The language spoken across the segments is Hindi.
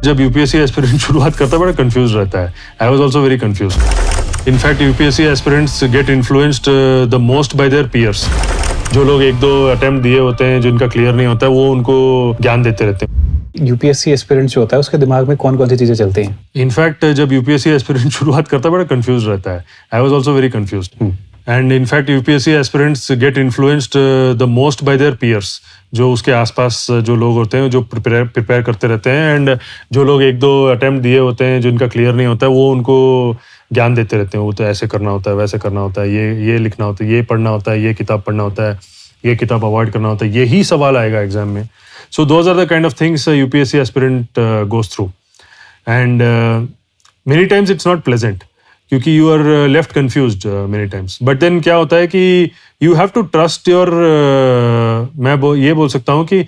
जब यूपीएससी एस्पिरेंट शुरुआत करता है बड़ा कंफ्यूज रहता है. I was also very confuse. In fact, UPSC aspirants get influenced the most by their peers. जो लोग एक दो अटेम्प्ट दिए होते हैं जिनका क्लियर नहीं होता है वो उनको ज्ञान देते रहते हैं. यूपीएससी एस्पिरेंट जो होता है उसके दिमाग में कौन कौन सी चीजें चलती हैं? इनफैक्ट जब यूपीएससी एस्पिरेंट शुरुआत करता है बड़ा कंफ्यूज रहता है. I was also very confuse. And in fact UPSC aspirants get influenced the most by their peers. जो उसके आसपास जो लोग होते हैं जो प्रिपेयर करते रहते हैं एंड जो लोग एक दो अटेम्प्ट दिए होते हैं जिनका क्लियर नहीं होता है वो उनको ज्ञान देते रहते हैं. वो तो ऐसे करना होता है, वैसे करना होता है, ये लिखना होता है, ये पढ़ना होता है, ये किताब पढ़ना होता है, ये किताब अवॉइड करना होता है. यही सवाल आएगा एग्जाम में. So those are the kind of things UPSC aspirant goes through. And many times it's not pleasant क्योंकि you are left confused many times. But then क्या होता है कि you have to trust your मैं ये बोल सकता हूँ कि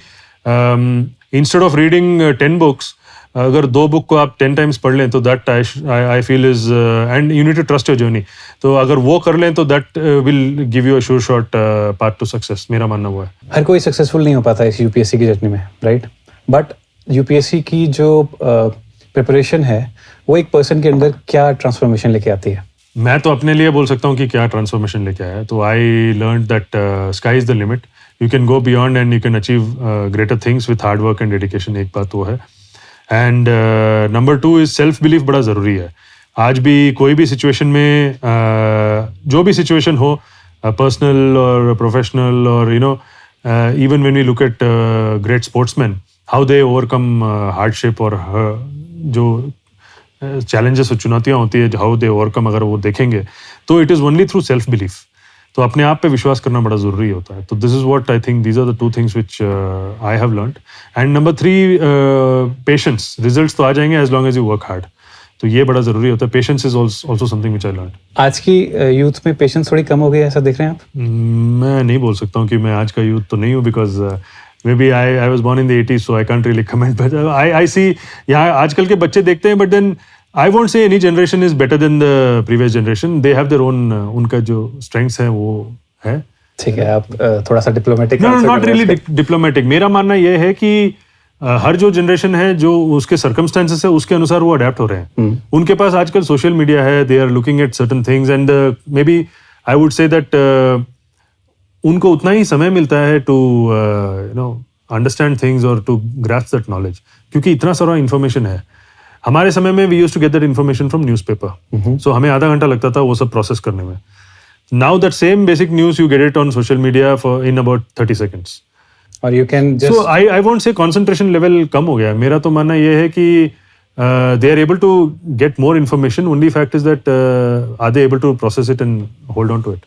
इंस्टेड ऑफ रीडिंग 10 बुक्स अगर 2 बुक को आप 10 टाइम्स पढ़ लें तो that I feel is and you need to trust your journey. तो अगर वो कर लें तो that will give you a sure shot path to success. मेरा मानना वो है. हर कोई सक्सेसफुल नहीं हो पाता इस यूपीएससी की जर्नी में, राइट? बट यूपीएससी की जो प्रिपरेशन है वो एक पर्सन के अंदर क्या ट्रांसफॉर्मेशन लेके आती है? मैं तो अपने लिए बोल सकता हूँ कि क्या ट्रांसफॉर्मेशन लेके आया है. तो I learn that sky is the limit. You can go beyond and you can achieve greater things with hard work and dedication. एक बात वो है. And number 2 is self belief बड़ा ज़रूरी है. आज भी कोई भी सिचुएशन में जो भी सिचुएशन हो पर्सनल और प्रोफेशनल और you know even when we look at great sportsman how they overcome hardship और जो चैलेंजेस और चुनौतियाँ होती है हाउ दे ओवरकम अगर वो देखेंगे तो it is only through self belief. तो अपने आप पे विश्वास करना बड़ा ज़रूरी होता है. तो this is what I think these are the 2 things which I have learned. And number 3 patience. Results तो आ जाएंगे as long as you work hard. तो ये बड़ा ज़रूरी होता है. Patience is also something which I learned. आज की यूथ में पेशेंस थोड़ी कम हो गई है, ऐसा देख रहे हैं आप? मैं नहीं बोल सकता हूँ कि मैं आज का यूथ तो नहीं हूँ because maybe I was born in the 80s so I can't really comment. But I see यहाँ आजकल के बच्चे देखते हैं but then I won't say any generation is better than the previous generation. They have their own उनका जो strengths है वो है. ठीक है, आप थोड़ा सा diplomatic. No, not really diplomatic. मेरा मानना ये है कि हर जो जनरेशन है जो उसके सर्कमस्टेंसेस है उसके अनुसार वो अडेप्ट हो रहे हैं. उनके पास आजकल सोशल मीडिया है. They are looking at certain things and maybe I would say that उनको उतना ही समय मिलता है to you know understand things और टू ग्रास्प दैट नॉलेज क्योंकि इतना सारा इन्फॉर्मेशन है. हमारे समय में we used to get that information from newspaper. So हमें आधा घंटा लगता था वो सब प्रोसेस करने में. Now that same basic news you get it on social media for in about 30 seconds. और you can just so I won't say concentration level कम हो गया. मेरा तो मानना ये है कि they are able to get more information. Only fact is that are they able to process it and hold on to it.